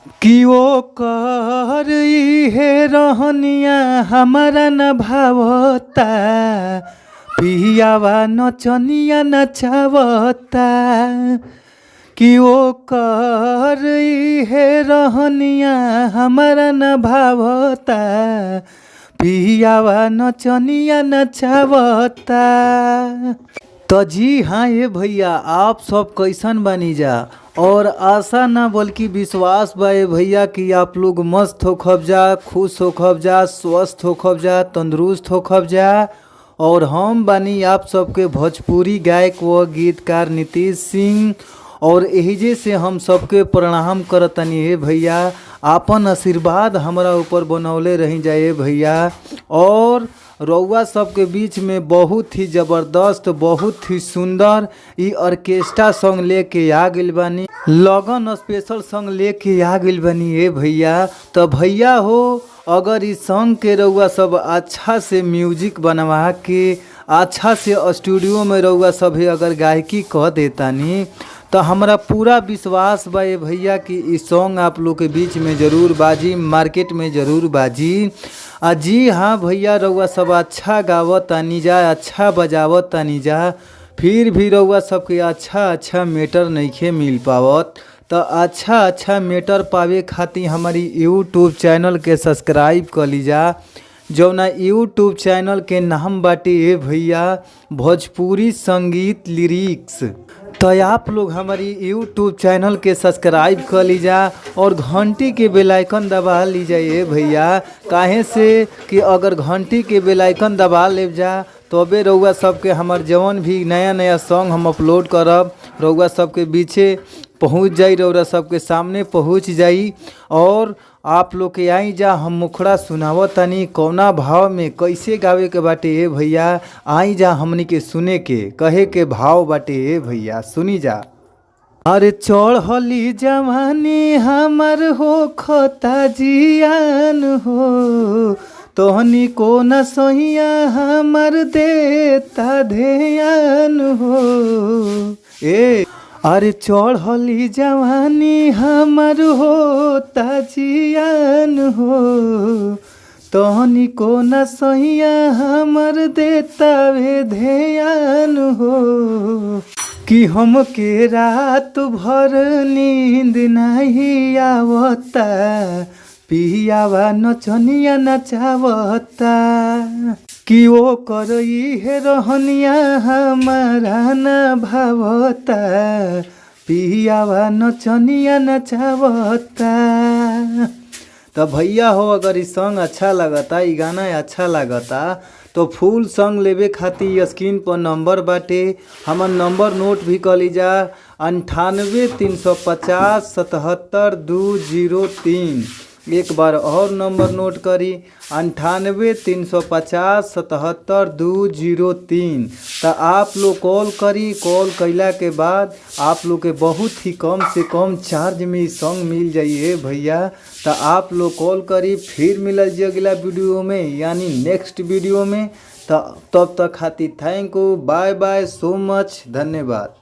कि ओ कर इहे रहनिया हमारा न भावता, पियावा नचनिया नचावता। कि ओ कर इहे रहनिया हमारा न भावता, पियावा नचनिया नचावता। तो जी हाँ ये भैया, आप सब कैसन बनी जा, और आशा ना बल्कि विश्वास बा ये भैया कि आप लोग मस्त हो खब जा, खुश हो खब जा, स्वस्थ हो खब जा, तंदुरुस्त हो खब जा। और हम बानी आप सबके भोजपुरी गायक व गीतकार नीतीश सिंह, और एहिजे से हम सबके प्रणाम करतनी हे भैया। आपन आशीर्वाद हमारा ऊपर बनौले रही जाए भैया। और रउआ सबके बीच में बहुत ही ज़बरदस्त, बहुत ही सुंदर ई ऑर्केस्ट्रा सॉन्ग लेके आ गइल बानी, लगन स्पेशल सॉन्ग लेके आ गइल बानी ए भैया। तो भैया हो, अगर इस सॉन्ग के रउआ सब अच्छा से म्यूजिक बनवा के अच्छा से स्टूडियो में रउआ सभी अगर गायकी कह देतानी, तो हमारा पूरा विश्वास बा ये भैया कि इस सॉन्ग आप लोग के बीच में ज़रूर बाजी, मार्केट में ज़रूर बाजी। जी हाँ भैया, रउआ सब अच्छा गावत तानी जा, अच्छा बजावत तानी जा, फिर भी रउआ सबके अच्छा मेटर नइखे मिल पावत। तो अच्छा मेटर पावे खातिर हमारी यूट्यूब चैनल के सब्सक्राइब कर लीजा, जौना यूट्यूब चैनल के नाम बाटे ए भैया भोजपुरी संगीत लिरिक्स। तो आप लोग हमारी यूट्यूब चैनल के सब्सक्राइब कर लीजा और घंटी के बेल आइकन दबा लीजिए ये भैया। काहे से कि अगर घंटी के बेल आइकन दबा ले जा तबे रउआ सबके हमार जवन भी नया सॉन्ग हम अपलोड करब रउआ सबके बीचे पहुँच जाई, रउआ सबके सामने पहुँच जाई। और आप लोग के आई जा हम मुखड़ा सुनावत तनी कौना भाव में कैसे गावे के बाटे ए भैया। आई जा हमनी के सुने के कहे के भाव बाटे ए भैया, सुनी जा। अरे चढ़ली जवानी हमर हो खता जियान हो, तोहनी को न सोहिया हमर देता ध्यान हो। ए अरे चढ़ली जवानी हमर हो ताजियान हो, तोहनी को न सहिया हमर देता वे ध्यान हो। कि हमके रात भर नींद नहीं आवता, पियावा नचनिया नचावता। कि ओ कर इहे रहनिया हमारा न भावता, पियावा नचनिया नचावता। तो भैया हो, अगर इस सॉन्ग अच्छा लगता, ये गाना अच्छा लगता, तो फुल सॉन्ग लेवे खातिर स्क्रीन पर नंबर बाटे, हमार नंबर नोट भी कर लीजा 98 350 77 203। एक बार और नंबर नोट करी 98 350 77 203। तो आप लोग कॉल करी, कॉल कैला के बाद आप लोग के बहुत ही कम से कम चार्ज में सॉन्ग मिल जाइए भैया। तो आप लोग कॉल करी, फिर मिलल जी अगला वीडियो में यानी नेक्स्ट वीडियो में। तो तब तक खातिर thank you, bye bye, so much, धन्यवाद।